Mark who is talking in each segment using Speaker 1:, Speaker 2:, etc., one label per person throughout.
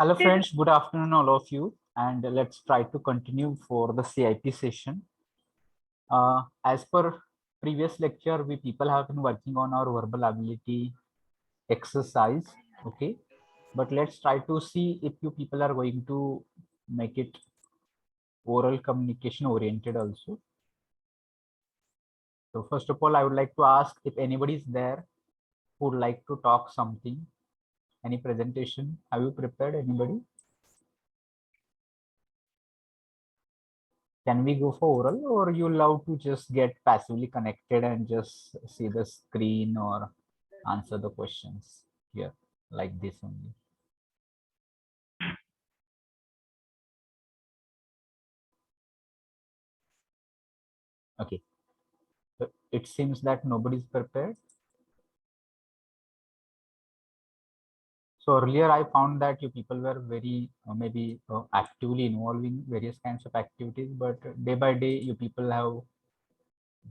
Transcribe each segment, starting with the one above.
Speaker 1: Hello friends, good afternoon all of you, and let's try to continue for the CIP session. As per previous lecture, we people have been working on our verbal ability exercise, okay? But let's try to see if you people are going to make it oral communication oriented also. So first of all, I would like to ask if anybody is there who would like to talk something, any presentation. Have you prepared anybody? Can we go for oral, or you love to just get passively connected and just see the screen or answer the questions here like this only? Okay, so it seems that nobody's prepared. So earlier I found that you people were very maybe actively involving various kinds of activities, but day by day you people have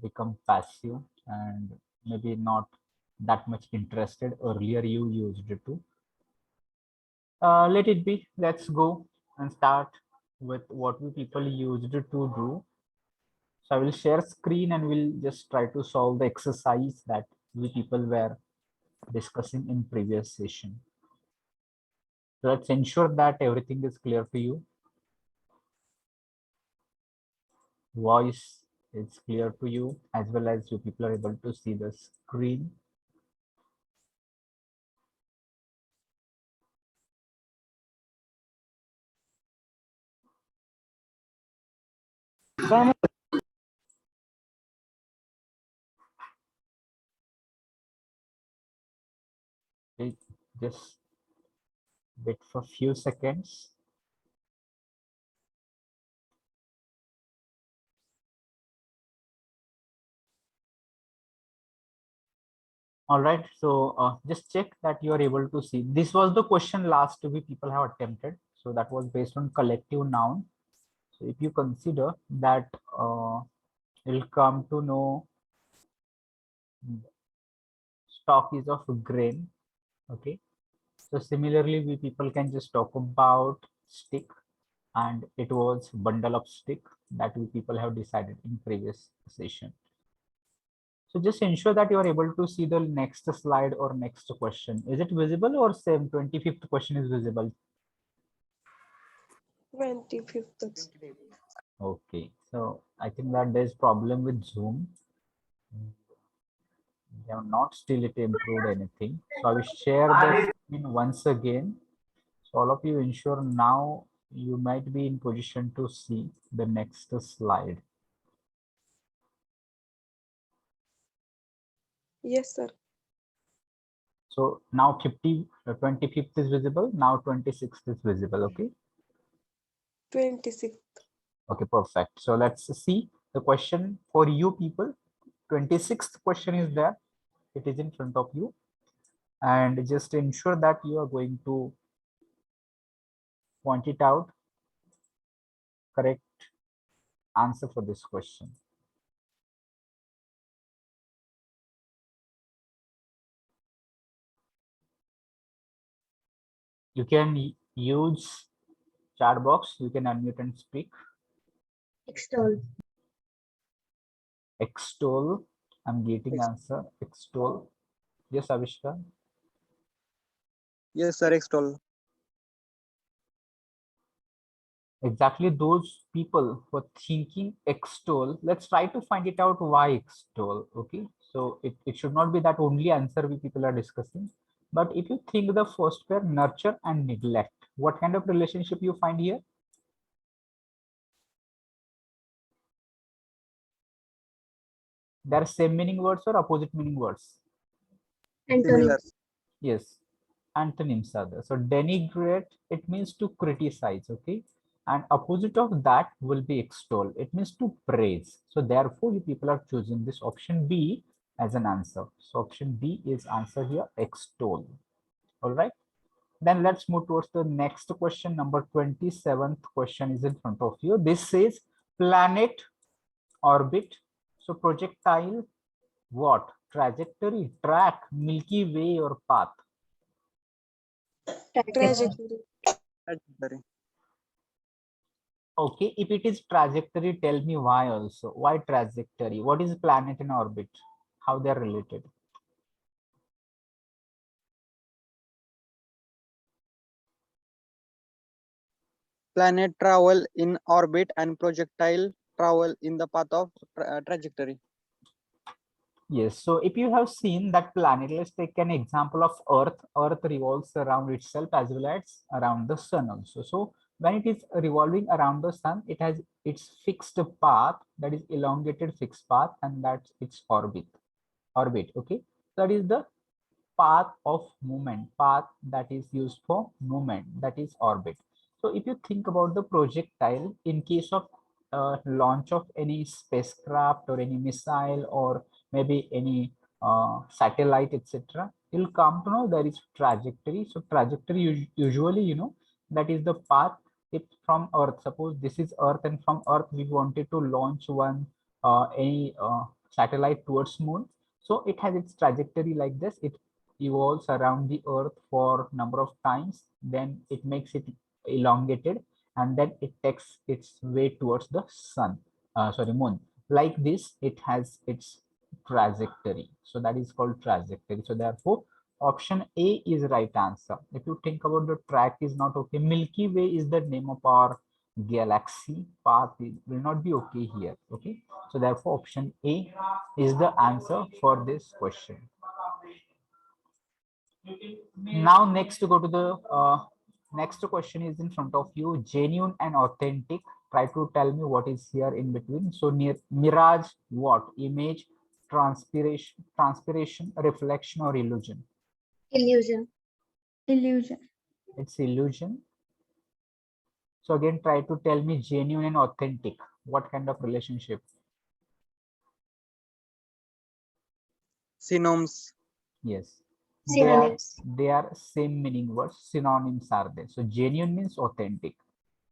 Speaker 1: become passive and maybe not that much interested. Earlier you used to. Let it be. Let's go and start with what we people used to do. So I will share screen and we'll just try to solve the exercise that we people were discussing in previous session. So let's ensure that everything is clear to you. Voice is clear to you, as well as you people are able to see the screen. Okay, just wait for a few seconds. All right, so just check that you are able to see. This was the question last week people have attempted. So that was based on collective noun. So if you consider that, you'll come to know stock is of grain. Okay. So similarly, we people can just talk about stick, and it was bundle of stick that we people have decided in previous session. So just ensure that you are able to see the next slide or next question. Is it visible or same 25th question is visible?
Speaker 2: 25th.
Speaker 1: Okay, so I think that there's problem with Zoom. They have not still it improved anything. So I will share the screen once again. So all of you ensure now you might be in position to see the next slide.
Speaker 2: Yes, sir.
Speaker 1: So now 25th is visible. Now 26th is visible. Okay.
Speaker 2: 26th.
Speaker 1: Okay, perfect. So let's see the question for you people. 26th question is there. It is in front of you. And just ensure that you are going to point it out. Correct answer for this question. You can use chat box. You can unmute and speak.
Speaker 3: Extol.
Speaker 1: Extol. I'm getting answer. Extol. Yes, Avishka.
Speaker 4: Yes, sir, extol.
Speaker 1: Exactly those people who are thinking extol. Let's try to find it out why extol. Okay. So it should not be that only answer we people are discussing. But if you think the first pair, nurture and neglect, what kind of relationship you find here? There are same meaning words or opposite meaning words?
Speaker 4: Similar.
Speaker 1: Yes, antonyms are there. So denigrate, it means to criticize, okay? And opposite of that will be extol. It means to praise. So therefore, you people are choosing this option B as an answer. So option B is answer here, extol. All right. Then let's move towards the next question. Number 27th question is in front of you. This says planet, orbit. So projectile, what? Trajectory, track, Milky Way, or path?
Speaker 2: Trajectory.
Speaker 4: Trajectory.
Speaker 1: Okay, if it is trajectory, tell me why also. Why trajectory? What is planet in orbit? How they are related?
Speaker 4: Planet travel in orbit and projectile travel in the path of trajectory.
Speaker 1: Yes, so if you have seen that planet, let's take an example of Earth. Earth revolves around itself as well as around the sun also. So when it is revolving around the sun, it has its fixed path, that is elongated fixed path, and that's its orbit. Okay, that is the path of movement, path that is used for movement, that is orbit. So if you think about the projectile, in case of launch of any spacecraft or any missile or maybe any satellite, etc., you'll come to know there is trajectory. So trajectory usually, that is the path. If from Earth, suppose this is Earth, and from Earth we wanted to launch one any satellite towards moon, so it has its trajectory like this. It evolves around the earth for number of times, then it makes it elongated, and then it takes its way towards the sun, sorry, moon. Like this, it has its trajectory. So that is called trajectory. So therefore, option A is right answer. If you think about the track is not okay, Milky Way is the name of our galaxy. Path will not be okay here. Okay, so therefore option A is the answer for this question. Now next to go to the next question is in front of you, genuine and authentic. Try to tell me what is here in between. So near mirage, what? Image, transpiration, reflection, or illusion?
Speaker 3: Illusion. Illusion.
Speaker 1: It's illusion. So again, try to tell me genuine and authentic. What kind of relationship?
Speaker 4: Synonyms.
Speaker 1: Yes.
Speaker 3: Synonyms.
Speaker 1: They are same meaning words. Synonyms are there. So genuine means authentic.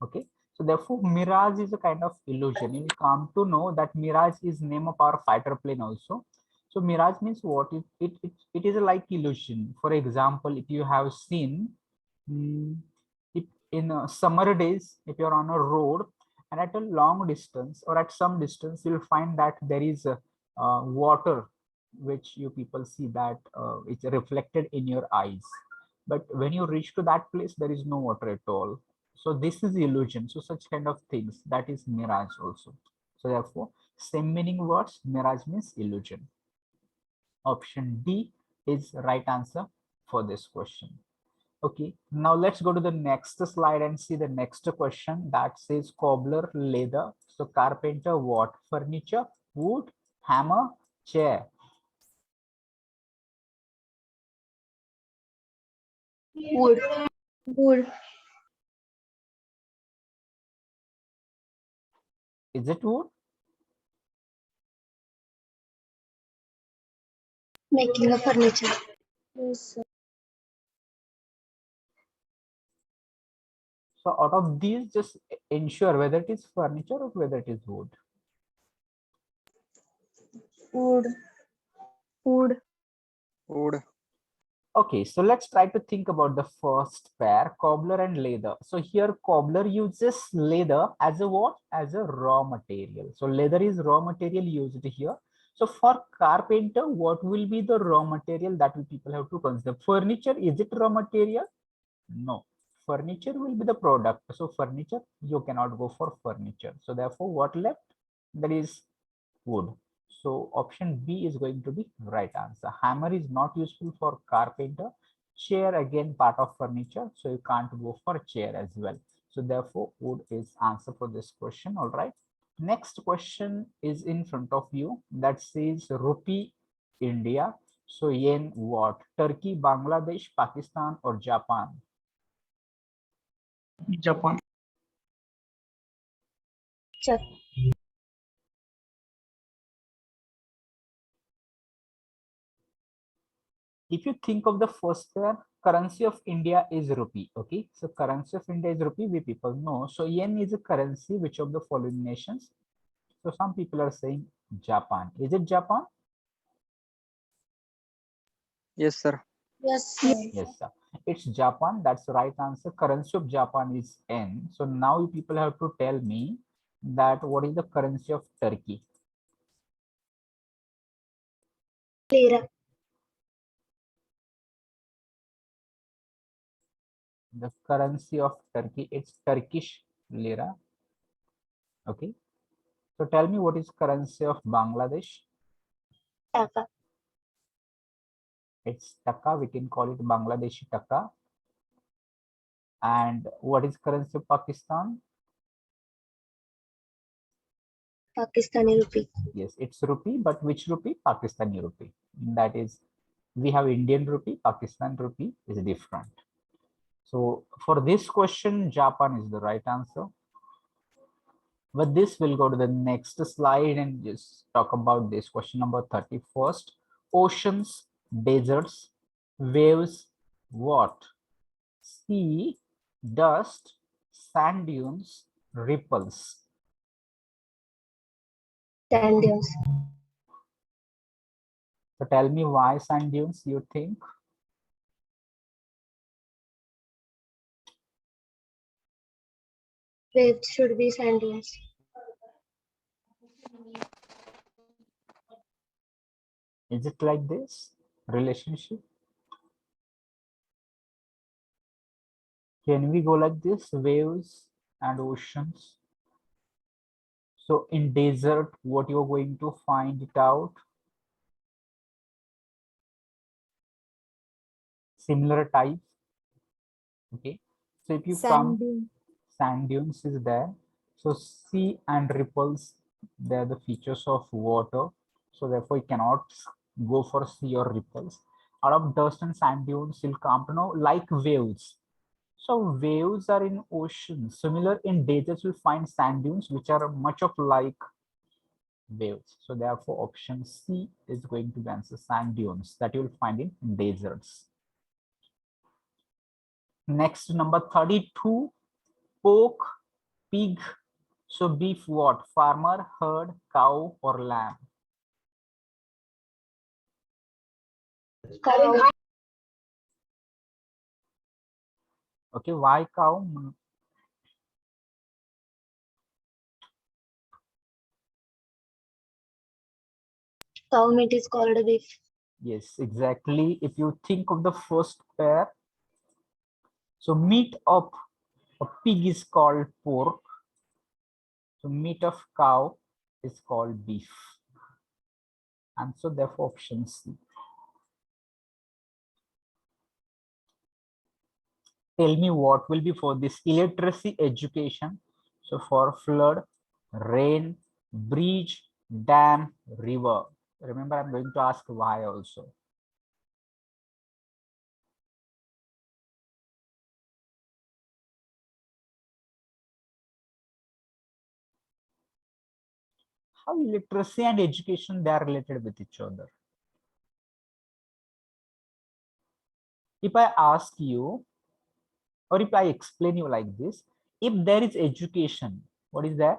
Speaker 1: Okay. So therefore, mirage is a kind of illusion. You come to know that mirage is name of our fighter plane also. So mirage means what? It is a like illusion. For example, if you have seen, if in summer days, if you're on a road and at a long distance or at some distance, you'll find that there is water, which you people see that it's reflected in your eyes. But when you reach to that place, there is no water at all. So this is illusion. So such kind of things, that is mirage also. So therefore, same meaning words, mirage means illusion. Option D is right answer for this question. Okay, now let's go to the next slide and see the next question that says cobbler, leather. So carpenter, what? Furniture, wood, hammer, chair.
Speaker 3: Wood. Wood.
Speaker 1: Is it wood?
Speaker 3: Making a furniture.
Speaker 2: Yes, sir.
Speaker 1: So out of these, just ensure whether it is furniture or whether it is wood.
Speaker 2: Wood.
Speaker 3: Wood.
Speaker 4: Wood.
Speaker 1: Okay, so let's try to think about the first pair, cobbler and leather. So here cobbler uses leather as a what? As a raw material. So leather is raw material used here. So for carpenter, what will be the raw material that people have to consider? Furniture, is it raw material? No. Furniture will be the product. So furniture, you cannot go for furniture. So therefore, what left? That is wood. So option B is going to be right answer. Hammer is not useful for carpenter. Chair, again, part of furniture. So you can't go for chair as well. So therefore, wood is answer for this question. All right. Next question is in front of you that says rupee India. So yen what? Turkey, Bangladesh, Pakistan, or Japan?
Speaker 5: Japan.
Speaker 2: Check.
Speaker 1: If you think of the first pair, currency of India is rupee. Okay, so currency of India is rupee, we people know. So yen is a currency which of the following nations? So some people are saying Japan. Is it Japan?
Speaker 4: Yes, sir.
Speaker 2: Yes, sir.
Speaker 1: Yes, sir. It's Japan. That's the right answer. Currency of Japan is yen. So now you people have to tell me that what is the currency of Turkey?
Speaker 3: Lira.
Speaker 1: The currency of Turkey, it's Turkish lira. Okay. So tell me what is currency of Bangladesh?
Speaker 3: Taka.
Speaker 1: It's taka. We can call it Bangladeshi taka. And what is currency of Pakistan?
Speaker 3: Pakistani rupee.
Speaker 1: Yes, it's rupee, but which rupee? Pakistani rupee. That is, we have Indian rupee, Pakistan rupee is different. So for this question, Japan is the right answer. With this, we'll go to the next slide and just talk about this question number 31st. Oceans, deserts, waves, what? Sea, dust, sand dunes, ripples.
Speaker 3: Sand dunes.
Speaker 1: So tell me why sand dunes you think?
Speaker 3: Waves should be sand dunes.
Speaker 1: Is it like this relationship? Can we go like this? Waves and oceans. So in desert, what you're going to find it out? Similar type. Okay. So if you come, sand dunes is there. So sea and ripples, they're the features of water. So therefore you cannot go for sea or ripples. Out of dust and sand dunes will come to know like waves. So waves are in oceans. Similar in deserts, you'll find sand dunes, which are much of like waves. So therefore option C is going to be answer, sand dunes that you'll find in deserts. Next, number 32, pork, pig. So beef what? Farmer, herd, cow or lamb?
Speaker 3: Cow.
Speaker 1: Okay, why cow?
Speaker 3: Cow meat is called beef.
Speaker 1: Yes, exactly. If you think of the first pair, so meat of a pig is called pork. So meat of cow is called beef. And so therefore option C. Tell me what will be for this illiteracy education. So for flood, rain, bridge, dam, river. Remember, I'm going to ask why also. How illiteracy and education, they are related with each other. If I ask you, or if I explain you like this, if there is education, what is that?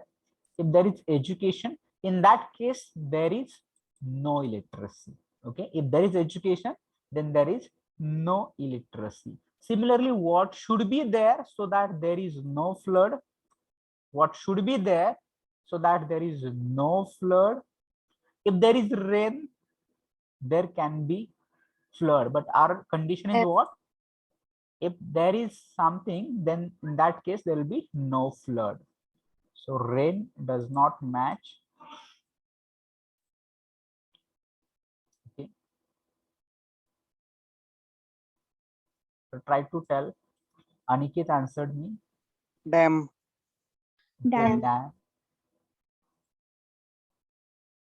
Speaker 1: If there is education, in that case, there is no illiteracy. Okay, if there is education, then there is no illiteracy. Similarly, what should be there so that there is no flood? What should be there so that there is no flood? If there is rain, there can be flood, but our condition is what? If there is something, then in that case there will be no flood. So rain does not match. Okay, so try to tell. Aniket answered me.
Speaker 4: Dam.
Speaker 3: Dam.
Speaker 1: Dam.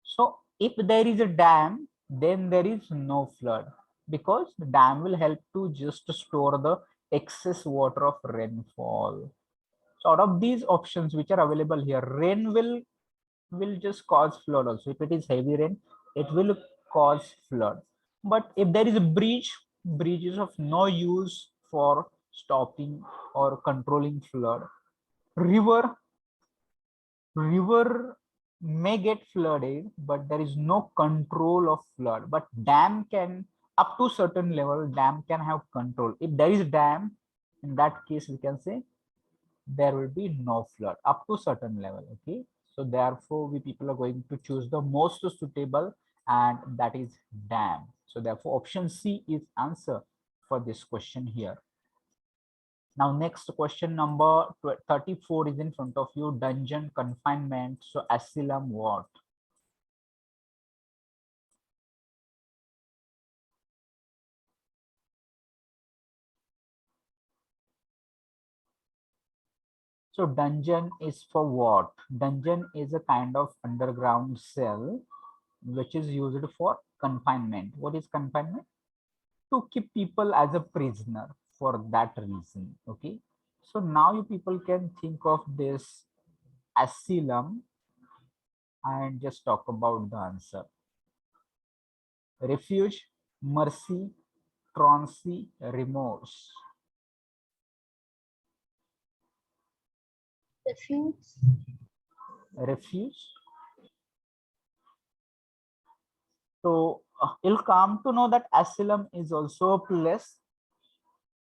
Speaker 1: So if there is a dam, then there is no flood, because the dam will help to just store the excess water of rainfall. So out of these options which are available here, rain will just cause flood also. If it is heavy rain, it will cause flood. But if there is a bridge is of no use for stopping or controlling flood. River may get flooded, but there is no control of flood. But dam can up to certain level, dam can have control. If there is dam, in that case, we can say there will be no flood up to certain level. Okay, so therefore we people are going to choose the most suitable, and that is dam. So therefore option C is answer for this question here. Now next question number 34 is in front of you. Dungeon, confinement, so asylum, what? So dungeon is for what? Dungeon is a kind of underground cell which is used for confinement. What is confinement? To keep people as a prisoner for that reason. Okay. So now you people can think of this asylum and just talk about the answer. Refuge, mercy, truancy, remorse.
Speaker 3: Refuge.
Speaker 1: Refuge. So you'll come to know that asylum is also a place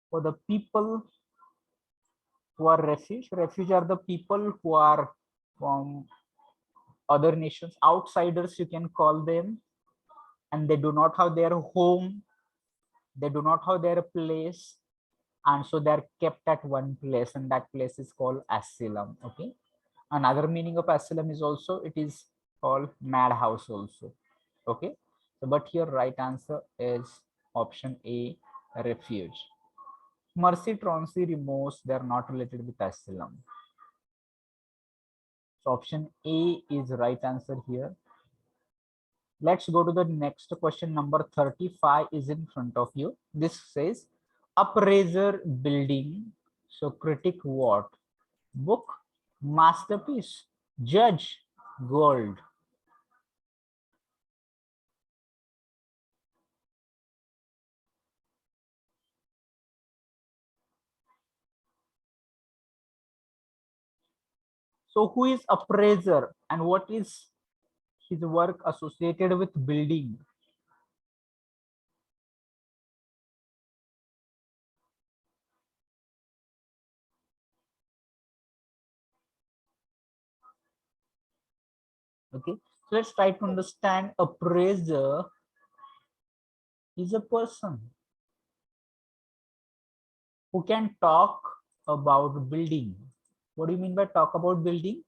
Speaker 1: for the people who are refuge. Refuge are the people who are from other nations, outsiders you can call them, and they do not have their home, they do not have their place, and so they're kept at one place, and that place is called asylum. Okay, another meaning of asylum is also it is called madhouse also. Okay, so but here right answer is option A, refuge. Mercy, truancy, remorse, they are not related with asylum. So option A is right answer here. Let's go to the next question. Number 35 is in front of you. This says appraiser, building. So critic, what? Book, masterpiece, judge, gold. So who is appraiser and what is his work associated with building? Okay, so let's try to understand. Appraiser is a person who can talk about building. What do you mean by talk about building?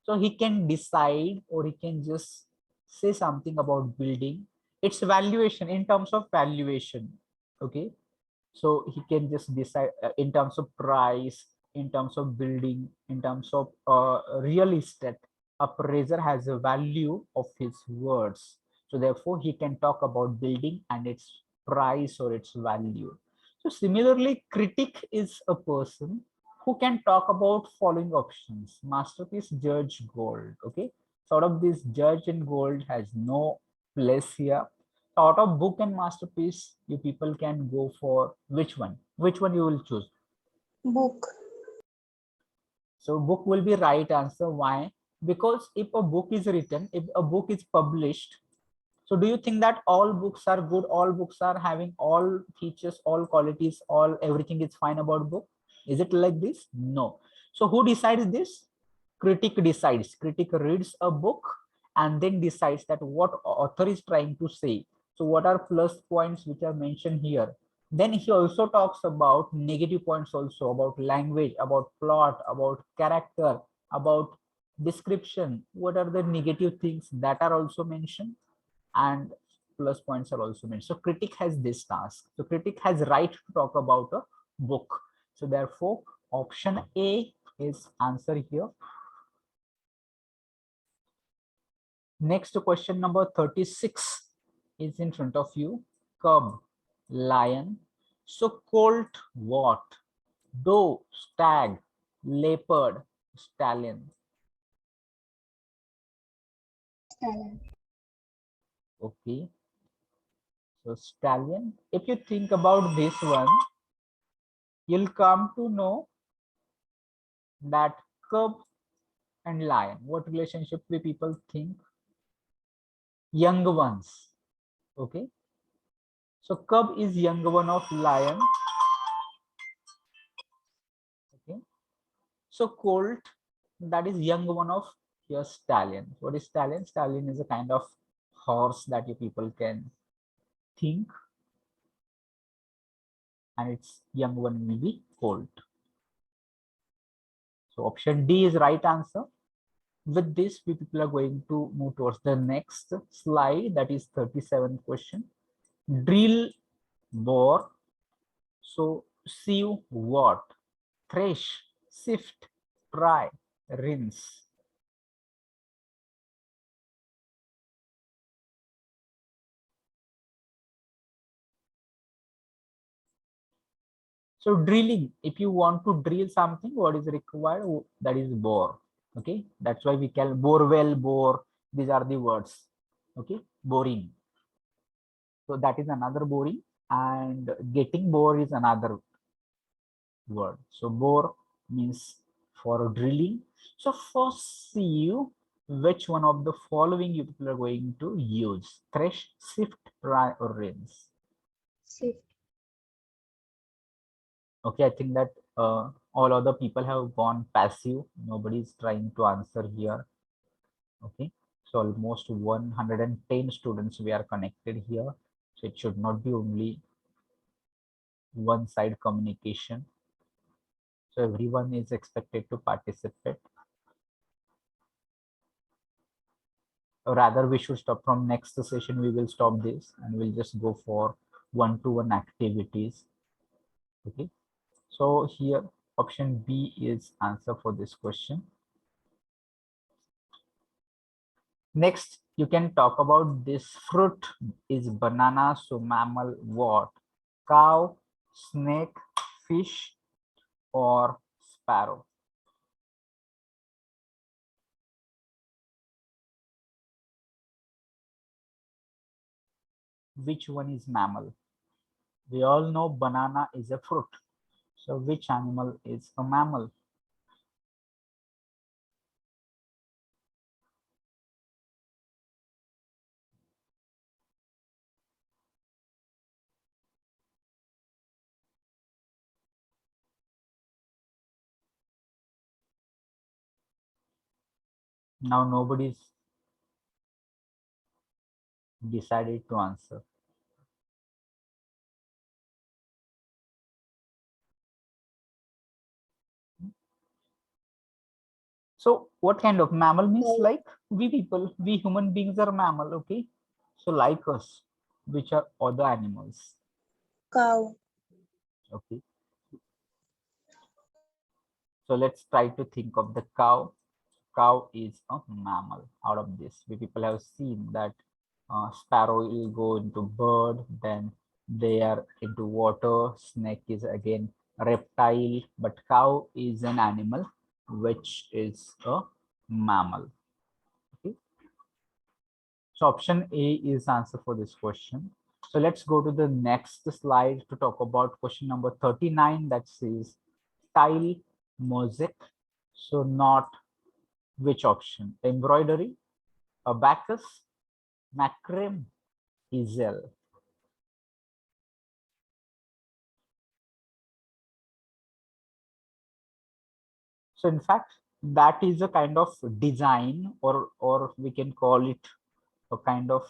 Speaker 1: So he can decide or he can just say something about building. It's valuation, in terms of valuation. Okay, so he can just decide in terms of price, in terms of building, in terms of real estate. Appraiser has a value of his words, so therefore he can talk about building and its price or its value. So similarly, critic is a person who can talk about following options: masterpiece, judge, gold. Okay, sort of this judge and gold has no place here. Out of book and masterpiece, you people can go for which one? Which one you will choose?
Speaker 2: Book.
Speaker 1: So book will be right answer. Why? Because if a book is written, if a book is published, so do you think that all books are good? All books are having all features, all qualities, all everything is fine about book? Is it like this? No. So who decides this? Critic decides. Critic reads a book and then decides that what author is trying to say. So what are plus points which are mentioned here? Then he also talks about negative points also, about language, about plot, about character, about description. What are the negative things that are also mentioned? And plus points are also mentioned. So critic has this task. So critic has right to talk about a book. So therefore option A is answer here. Next question number 36 is in front of you. Cub, lion. So colt, what? Doe, stag, leopard, stallion.
Speaker 3: Stallion.
Speaker 1: Okay. So stallion. If you think about this one, you'll come to know that cub and lion, what relationship we people think? Young ones. Okay. So cub is younger one of lion. Okay. So colt, that is young one of your stallion. What is stallion? Stallion is a kind of horse that you people can think, and its young one will be colt. So option D is right answer. With this, we people are going to move towards the next slide, that is 37th question. Drill, bore. So sieve what? Thresh, sift, try, rinse. So drilling, if you want to drill something, what is required? That is bore. Okay, that's why we call bore well, bore. These are the words. Okay, boring. So that is another boring, and getting bore is another word. So bore means for drilling. So first see you which one of the following you people are going to use: thresh, sift, try, or rinse.
Speaker 2: Sift.
Speaker 1: Okay, I think that all other people have gone passive. Nobody is trying to answer here. Okay, so almost 110 students we are connected here. So it should not be only one side communication. So everyone is expected to participate. Or rather, we should stop from next session. We will stop this and we'll just go for one-to-one activities. Okay, so here option B is answer for this question. Next, you can talk about this fruit is banana, so mammal what? Cow, snake, fish, or sparrow? Which one is mammal? We all know banana is a fruit. So which animal is a mammal? Now nobody's decided to answer. So what kind of mammal means?
Speaker 2: Cow.
Speaker 1: Like we people, we human beings are mammal, okay? So like us, which are other animals,
Speaker 2: Cow.
Speaker 1: okay? So let's try to think of the cow. Cow is a mammal. Out of this, we people have seen that sparrow will go into bird, then they are into water. Snake is again a reptile, but cow is an animal which is a mammal. Okay. So option A is answer for this question. So let's go to the next slide to talk about question number 39, that says tile mosaic. So not which option? Embroidery, abacus, macrame, easel. So in fact, that is a kind of design, or we can call it a kind of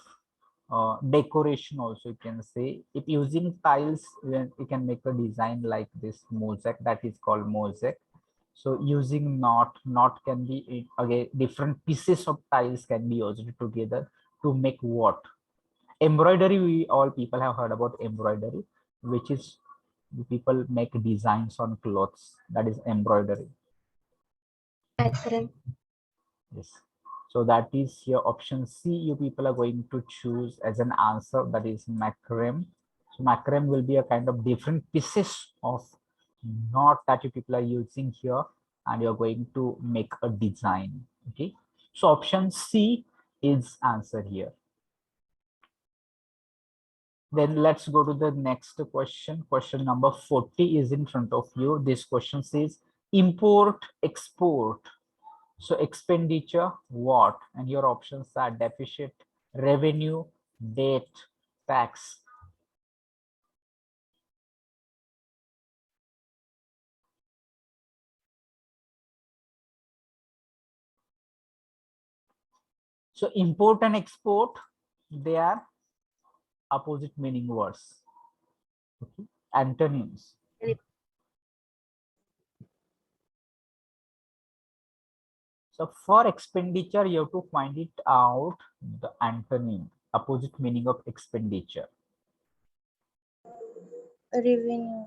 Speaker 1: decoration also, you can say. If using tiles, you can make a design like this mosaic, that is called mosaic. So using knot can be again different pieces of tiles can be used together to make what? Embroidery. We all people have heard about embroidery, which is people make designs on clothes, that is embroidery.
Speaker 2: Macrame.
Speaker 1: Yes. So that is your option C. You people are going to choose as an answer, that is macrame. So macrame will be a kind of different pieces of knot that you people are using here, and you're going to make a design. Okay. So option C is answer here. Then let's go to the next question. Question number 40 is in front of you. This question says import, export. So expenditure, what? And your options are deficit, revenue, debt, tax. So import and export, they are opposite meaning words. Okay. Antonyms. So for expenditure, you have to find it out the antonym, opposite meaning of expenditure.
Speaker 2: Revenue.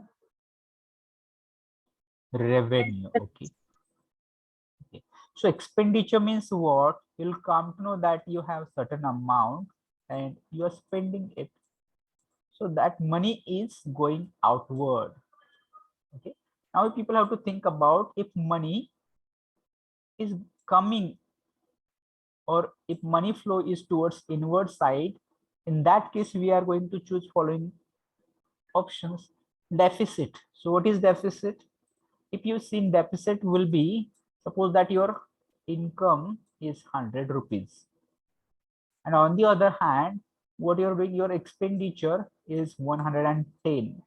Speaker 1: Revenue. Okay. Okay. So expenditure means what? You'll come to know that you have certain amount and you are spending it. So that money is going outward. Okay. Now people have to think about if money is coming or if money flow is towards inward side, in that case we are going to choose following options. Deficit. So what is deficit? If you see deficit will be, suppose that your income is 100 rupees and on the other hand what you're doing, your expenditure is 110.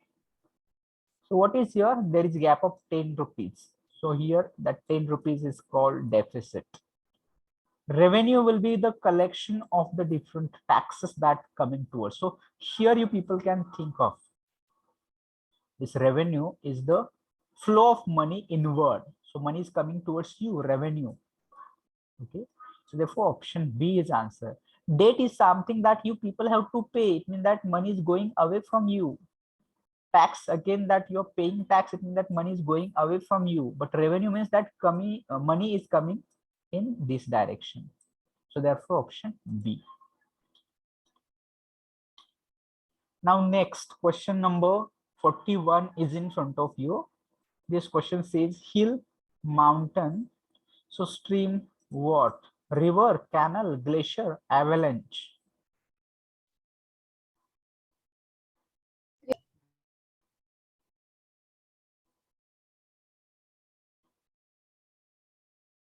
Speaker 1: So what is here? There is gap of 10 rupees. So here that 10 rupees is called deficit. Revenue will be the collection of the different taxes that coming to us. So here you people can think of this revenue is the flow of money inward. So money is coming towards you, revenue. Okay. So therefore option B is answer. Debt is something that you people have to pay. It means that money is going away from you. Tax, again, that you're paying tax, it means that money is going away from you. But revenue means that money is coming in this direction. So therefore option B. Now next question number 41 is in front of you. This question says hill, mountain, so stream, what? River, canal, glacier, avalanche.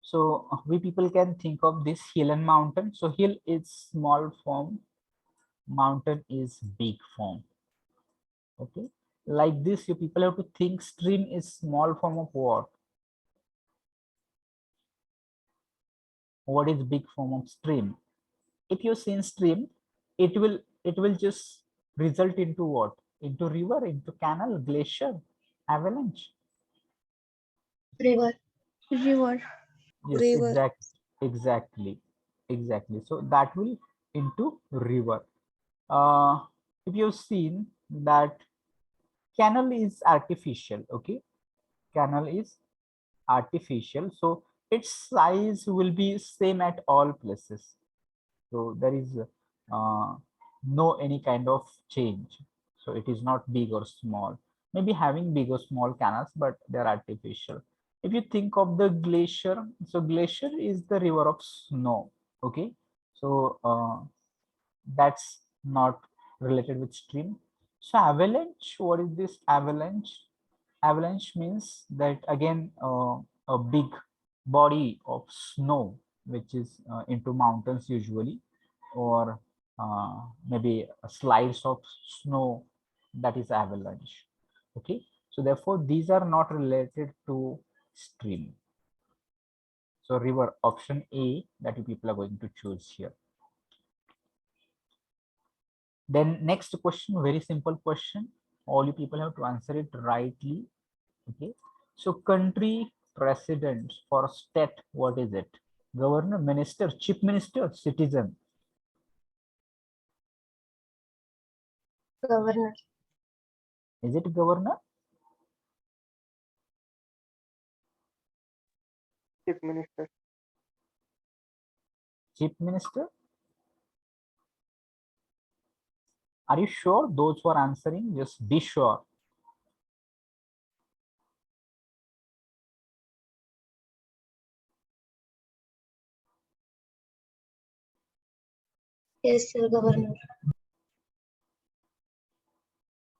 Speaker 1: So we people can think of this hill and mountain. So hill is small form, mountain is big form. Okay, like this you people have to think stream is small form of what? What is big form of stream? If you see in stream, it will just result into what? Into river, into canal, glacier, avalanche.
Speaker 2: River.
Speaker 3: River.
Speaker 1: Yes,
Speaker 2: River.
Speaker 1: exactly. So that will into river. If you've seen that canal is artificial, okay, canal is artificial, so its size will be same at all places. So there is no any kind of change. So it is not big or small, maybe having big or small canals, but they're artificial. If you think of the glacier, so glacier is the river of snow. Okay, so that's not related with stream. So avalanche, what is this avalanche? Avalanche means that again a big body of snow which is into mountains usually, or maybe a slice of snow, that is avalanche. Okay, so therefore these are not related to stream. So river, option A, that you people are going to choose here. Then next question, very simple question. All you people have to answer it rightly. Okay. So country president for state, what is it? Governor, minister, chief minister, citizen.
Speaker 2: Governor.
Speaker 1: Is it governor?
Speaker 4: Chief Minister.
Speaker 1: Chief minister? Are you sure? Those who are answering, just be sure.
Speaker 2: Yes, sir, Governor.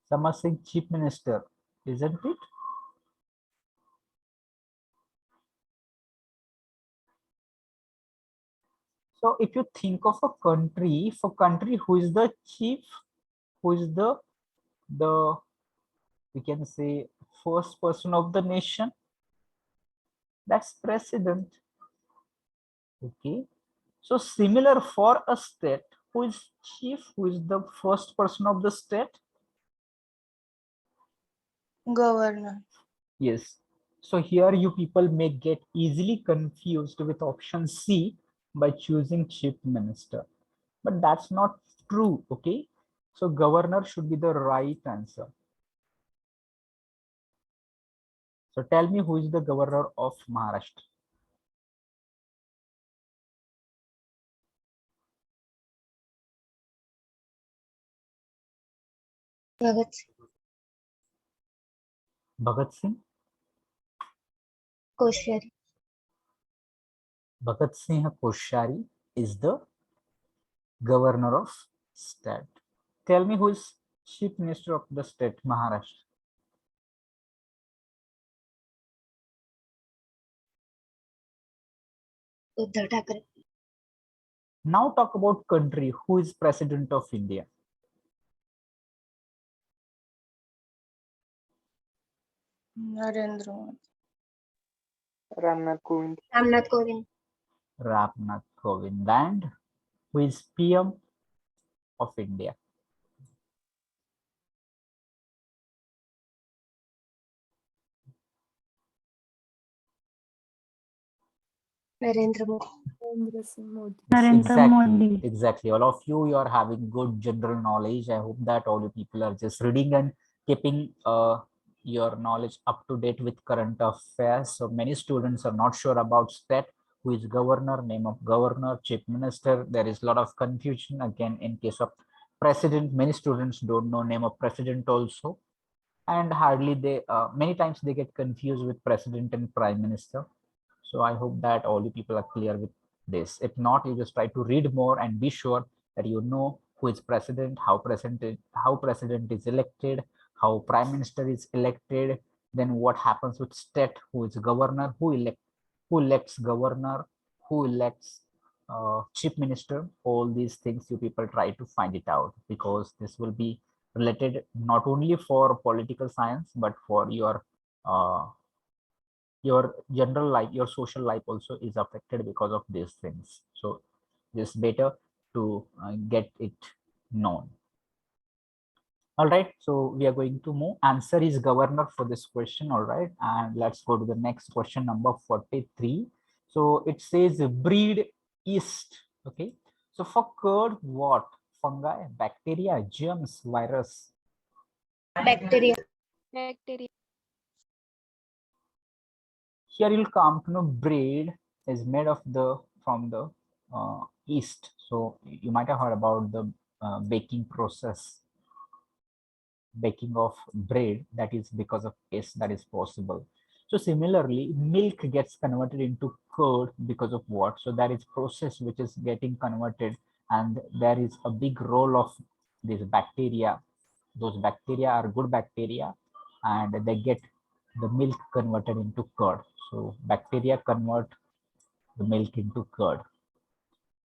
Speaker 1: Some are saying chief minister, isn't it? So if you think of a country, for country, who is the chief? Who is the we can say first person of the nation? That's president. Okay, So similar for a state, who is chief, who is the first person of the state?
Speaker 2: Governor.
Speaker 1: Yes. So here you people may get easily confused with option C by choosing chief minister, but that's not true. Okay. So governor should be the right answer. So tell me, who is the governor of Maharashtra?
Speaker 2: Bhagat Singh.
Speaker 1: Bhagat Singh.
Speaker 2: Koshyari.
Speaker 1: Bhagat Singh Koshari is the governor of state. Tell me, who is chief minister of the state Maharashtra?
Speaker 2: Uddhav Thackeray.
Speaker 1: Now talk about country. Who is president of India?
Speaker 2: Narendra Modi.
Speaker 4: Ramnath Kovind.
Speaker 2: Ramnath Kovind.
Speaker 1: Ramnath Kovind. And who is PM of India?
Speaker 2: Narendra Modi.
Speaker 1: Exactly. All of you are having good general knowledge. I hope that all you people are just reading and keeping your knowledge up to date with current affairs. So many students are not sure about state, who is governor, name of governor, chief minister. There is a lot of confusion again in case of president. Many students don't know name of president also, and hardly they many times they get confused with president and prime minister. So I hope that all you people are clear with this. If not, you just try to read more and be sure that you know who is president, how president is elected, how prime minister is elected, then what happens with state, who is governor, who elects governor, who elects chief minister. All these things you people try to find it out, because this will be related not only for political science but for uh, your general life, your social life also is affected because of these things. So it's better to get it known. All right, so we are going to move. Answer is governor for this question. All right, and let's go to the next question, number 43. So it says breed yeast. Okay, so for curd, what? Fungi, bacteria, germs, virus?
Speaker 2: Bacteria.
Speaker 3: Bacteria.
Speaker 1: Here you'll come to know bread is made of the from the yeast. So you might have heard about the baking process, baking of bread, that is because of yeast that is possible. So similarly, milk gets converted into curd because of what? So that is process which is getting converted, and there is a big role of this bacteria. Those bacteria are good bacteria, and they get the milk converted into curd. So bacteria convert the milk into curd.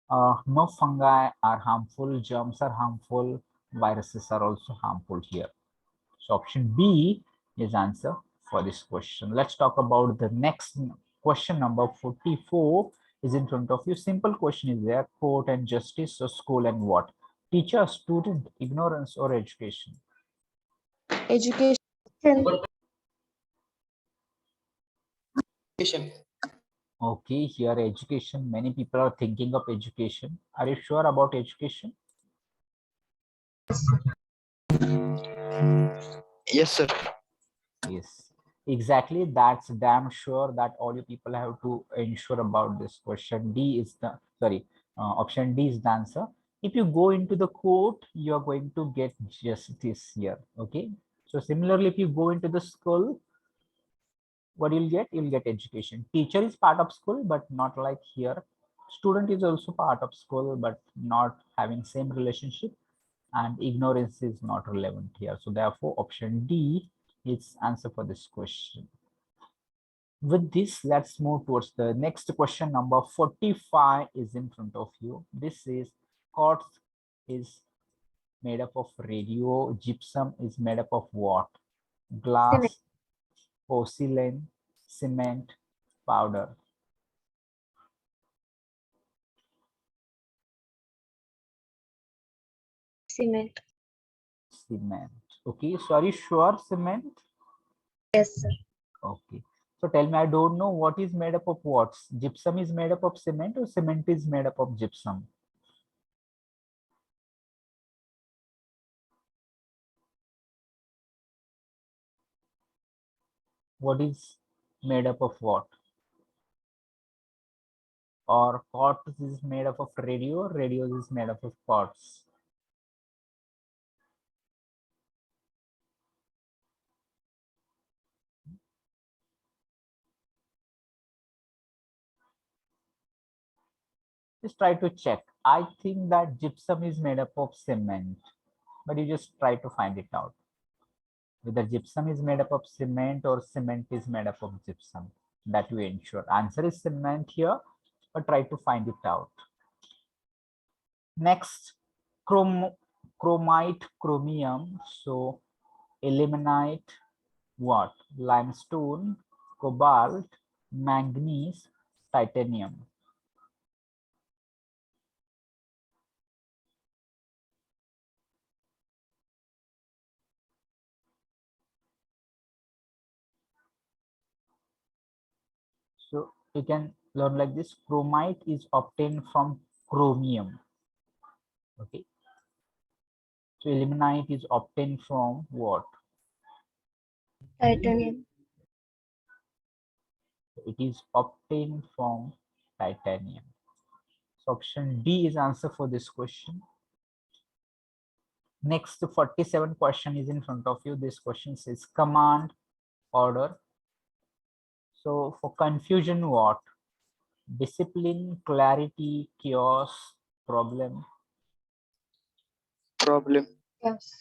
Speaker 1: No fungi are harmful, germs are harmful, viruses are also harmful here. So option B is answer for this question. Let's talk about the next question, number 44 is in front of you. Simple question is there: court and justice, so school and what? Teacher, student, ignorance, or education?
Speaker 2: Education.
Speaker 1: Okay, here education. Many people are thinking of education. Are you sure about education?
Speaker 4: Yes, sir.
Speaker 1: Yes, exactly. That's damn sure that all you people have to ensure about this question. D is the, sorry, option D is the answer. If you go into the court, you are going to get justice here. Okay. So similarly, if you go into the school, what you'll get? You'll get education. Teacher is part of school, but not like here. Student is also part of school, but not having same relationship, and ignorance is not relevant here. So therefore, option D is answer for this question. With this, let's move towards the next question. Number 45 is in front of you. This is quartz is made up of radio, gypsum is made up of what? Glass, porcelain, cement, powder.
Speaker 2: Cement.
Speaker 1: Cement. Okay, so are you sure cement?
Speaker 2: Yes, sir.
Speaker 1: Okay. So tell me, I don't know what is made up of what? Gypsum is made up of cement or cement is made up of gypsum? What is made up of what? Or quartz is made up of radio, radio is made up of quartz. Just try to check. I think that gypsum is made up of cement, but you just try to find it out. Whether gypsum is made up of cement or cement is made up of gypsum. That you ensure. Answer is cement here, but try to find it out. Next, chromite, chromium. So ilmenite, what? Limestone, cobalt, manganese, titanium. So you can learn like this. Chromite is obtained from chromium. Okay. So ilmenite is obtained from what?
Speaker 2: Titanium.
Speaker 1: It is obtained from titanium. So option D is answer for this question. Next 47 question is in front of you. This question says command, order. So for confusion, what? Discipline, clarity, chaos, problem.
Speaker 4: Problem.
Speaker 2: Yes.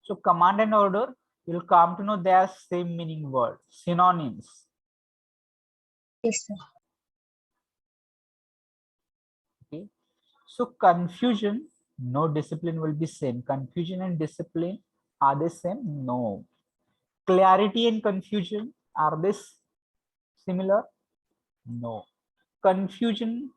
Speaker 1: So command and order, you'll come to know they are same meaning word, synonyms.
Speaker 2: Yes, sir.
Speaker 1: Okay. So confusion, no, discipline will be same. Confusion and discipline, are they same? No. Clarity and confusion, are they similar? No. Confusion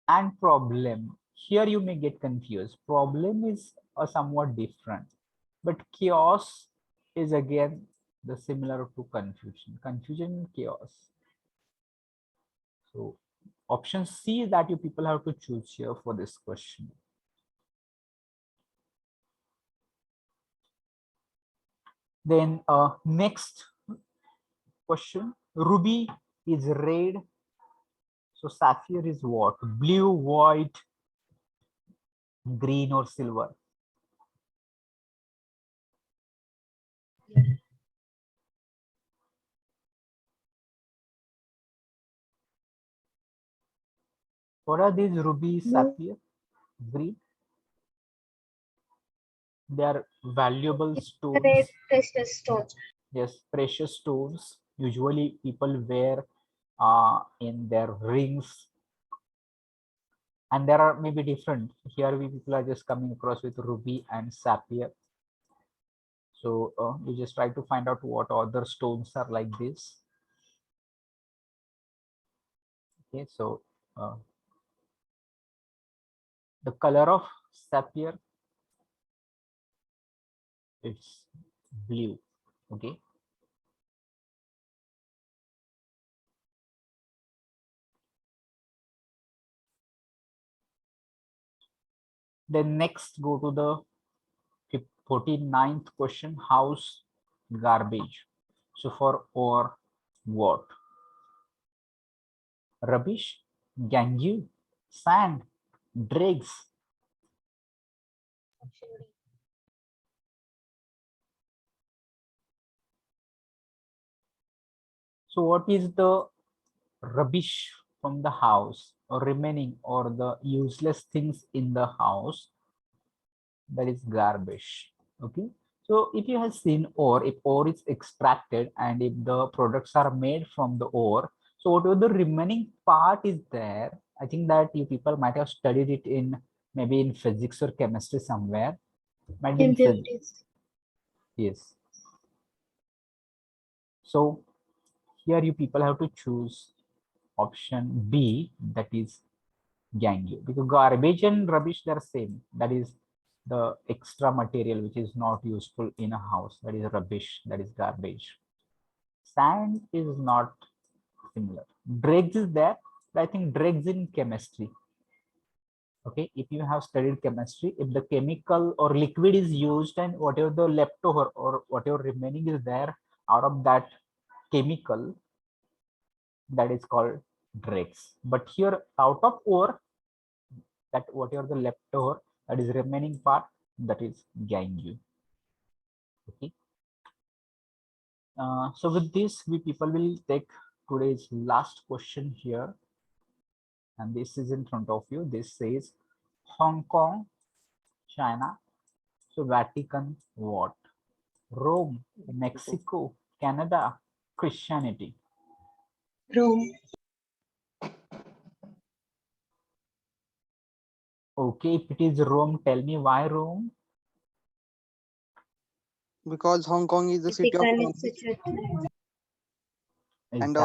Speaker 1: and problem, here you may get confused. Problem is somewhat different, but chaos is again the similar to confusion. Confusion and chaos. So option C is that you people have to choose here for this question. Then next question, ruby is red. So sapphire is what? Blue, white, green or silver? What are these? Ruby, sapphire, green? They are valuable stones.
Speaker 2: Red precious stones.
Speaker 1: Yes, precious stones. Usually people wear in their rings. And there are maybe different. Here we people are just coming across with ruby and sapphire. So you just try to find out what other stones are like this. Okay, so the color of sapphire, it's blue. Okay. Then next go to the 49th question, house garbage. So for or what? Rubbish, gangue, sand, dregs. So what is the rubbish from the house or remaining or the useless things in the house? That is garbage. Okay. So if you have seen ore, if ore is extracted and if the products are made from the ore, so whatever the remaining part is there, I think that you people might have studied it in maybe in physics or chemistry somewhere. Might be in physics.
Speaker 2: Impurities.
Speaker 1: Yes. So here you people have to choose option B, that is Gangyu, because garbage and rubbish, they're same. That is the extra material which is not useful in a house. That is rubbish, that is garbage. Sand is not similar. Dregs is there, but I think dregs in chemistry. Okay, if you have studied chemistry, if the chemical or liquid is used and whatever the leftover or whatever remaining is there out of that chemical, that is called dregs. But here out of ore, that whatever the leftover, that is remaining part, that is Gangyu. Okay. So with this, we people will take today's last question here, and this is in front of you. This says Hong Kong, China, so Vatican, what? Rome, Mexico, Canada, Christianity.
Speaker 2: Rome.
Speaker 1: Okay, if it is Rome, tell me why Rome?
Speaker 4: Because Hong Kong is the city of
Speaker 2: Vatican
Speaker 4: Rome
Speaker 2: is situated.
Speaker 4: and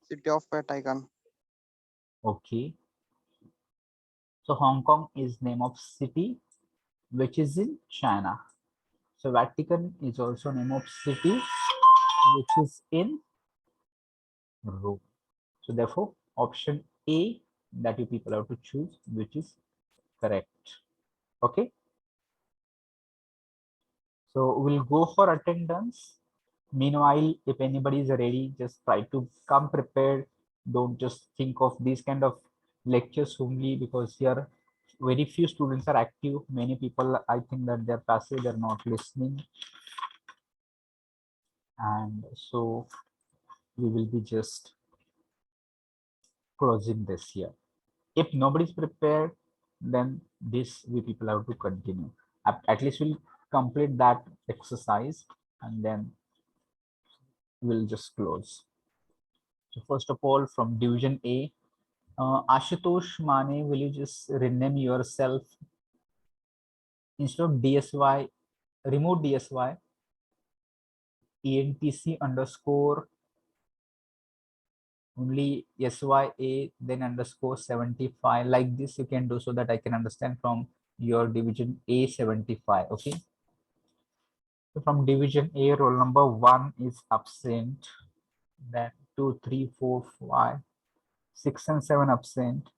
Speaker 4: city of Vatican.
Speaker 1: Okay. So Hong Kong is name of city which is in China. So Vatican is also name of city which is in Rome. So therefore option A that you people have to choose, which is correct. Okay. So we'll go for attendance. Meanwhile, if anybody is ready, just try to come prepared. Don't just think of these kind of lectures only, because here very few students are active. Many people, I think that they're passive, they're not listening. And so we will be just closing this here. If nobody's prepared, then this we people have to continue. At least we'll complete that exercise and then we'll just close. So first of all, from division A, Ashutosh Mane, will you just rename yourself instead of DSY, remove DSY, ENTC underscore only SYA, then underscore 75, like this you can do, so that I can understand from your division A 75. Okay. So from division A, roll number 1 is absent, then 2, 3, 4, 5, 6 and 7 absent,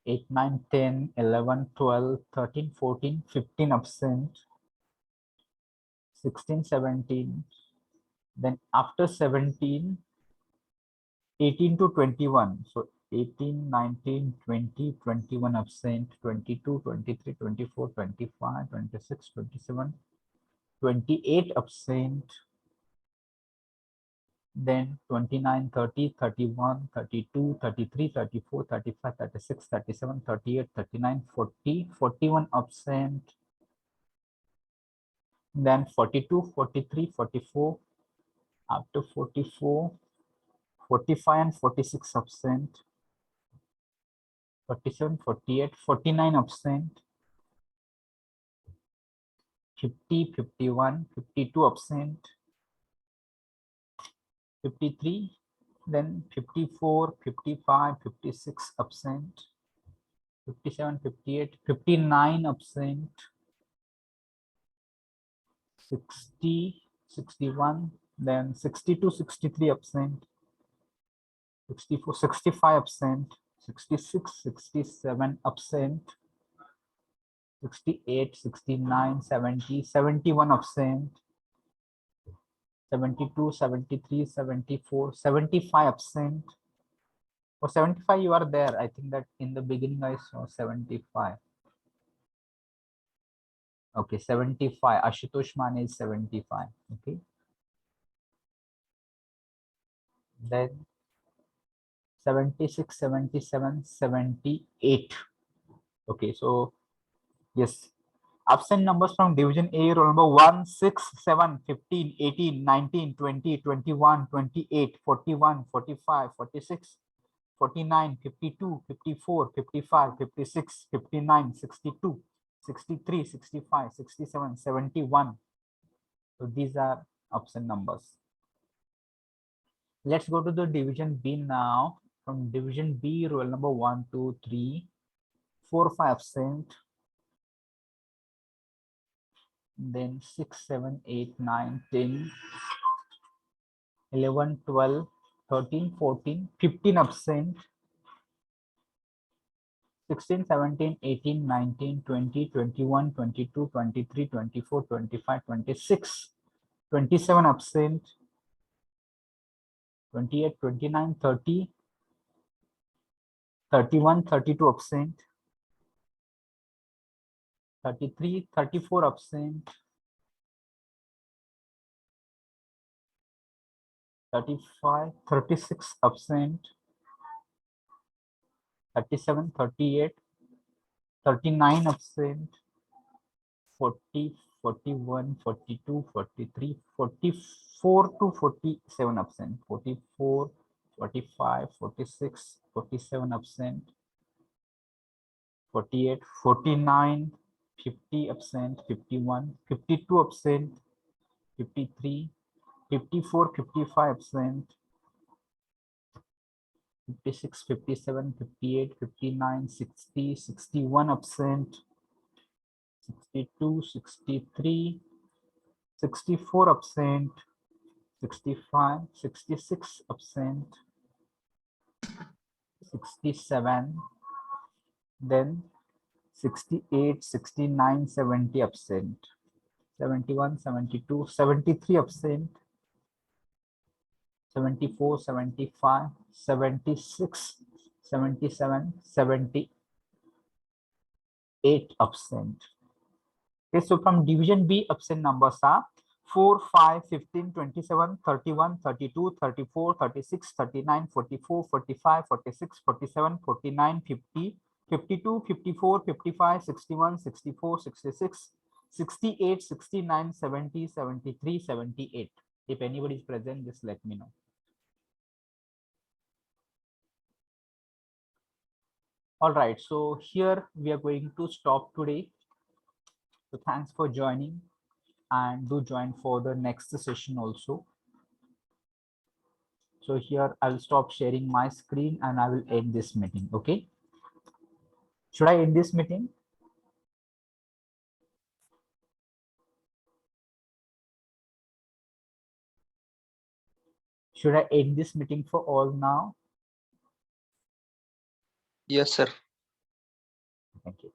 Speaker 1: 8, 9, 10, 11, 12, 13, 14, 15 absent, 16, 17, then after 17, 18 to 21. So 18, 19, 20, 21 absent, 22, 23, 24, 25, 26, 27, 28 absent, then 29, 30, 31, 32, 33, 34, 35, 36, 37, 38, 39, 40, 41 absent, then 42, 43, 44, up to 44, 45 and 46 absent, 47, 48, 49 absent, 50, 51, 52 absent, 53, then 54, 55, 56 absent, 57, 58, 59 absent, 60, 61, then 62, 63 absent, 64, 65 absent, 66, 67 absent, 68, 69, 70, 71 absent, 72, 73, 74, 75 absent. For 75, you are there. I think that in the beginning I saw 75. Okay, 75. Ashutosh Mane is 75. Okay. Then 76, 77, 78. Okay, so yes. Absent numbers from division A, roll number 1, 6, 7, 15, 18, 19, 20, 21, 28, 41, 45, 46, 49, 52, 54, 55, 56, 59, 62, 63, 65, 67, 71. So these are absent numbers. Let's go to the division B now. From division B, roll number 1, 2, 3, 4, 5 absent. Then 6, 7, 8, 9, 10, 11, 12, 13, 14, 15 absent. 16, 17, 18, 19, 20, 21, 22, 23, 24, 25, 26, 27 absent. 28, 29, 30, 31, 32 absent. 33, 34 absent. 35, 36 absent. 37, 38, 39 absent. 40, 41, 42, 43, 44 to 47 absent. 44, 45, 46, 47 absent. 48, 49, 50 absent. 51, 52 absent. 53, 54, 55 absent. 56, 57, 58, 59, 60, 61 absent. 62, 63, 64 absent. 65, 66 absent. 67, then 68, 69, 70 absent. 71, 72, 73 absent. 74, 75, 76, 77, 78 absent. Okay, so from division B, absent numbers are 4, 5, 15, 27, 31, 32, 34, 36, 39, 44, 45, 46, 47, 49, 50, 52, 54, 55, 61, 64, 66, 68, 69, 70, 73, 78. If anybody is present, just let me know. All right, so here we are going to stop today. So thanks for joining, and do join for the next session also. So here I'll stop sharing my screen and I will end this meeting. Okay. Should I end this meeting? Should I end this meeting for all now?
Speaker 4: Yes, sir.
Speaker 1: Thank you.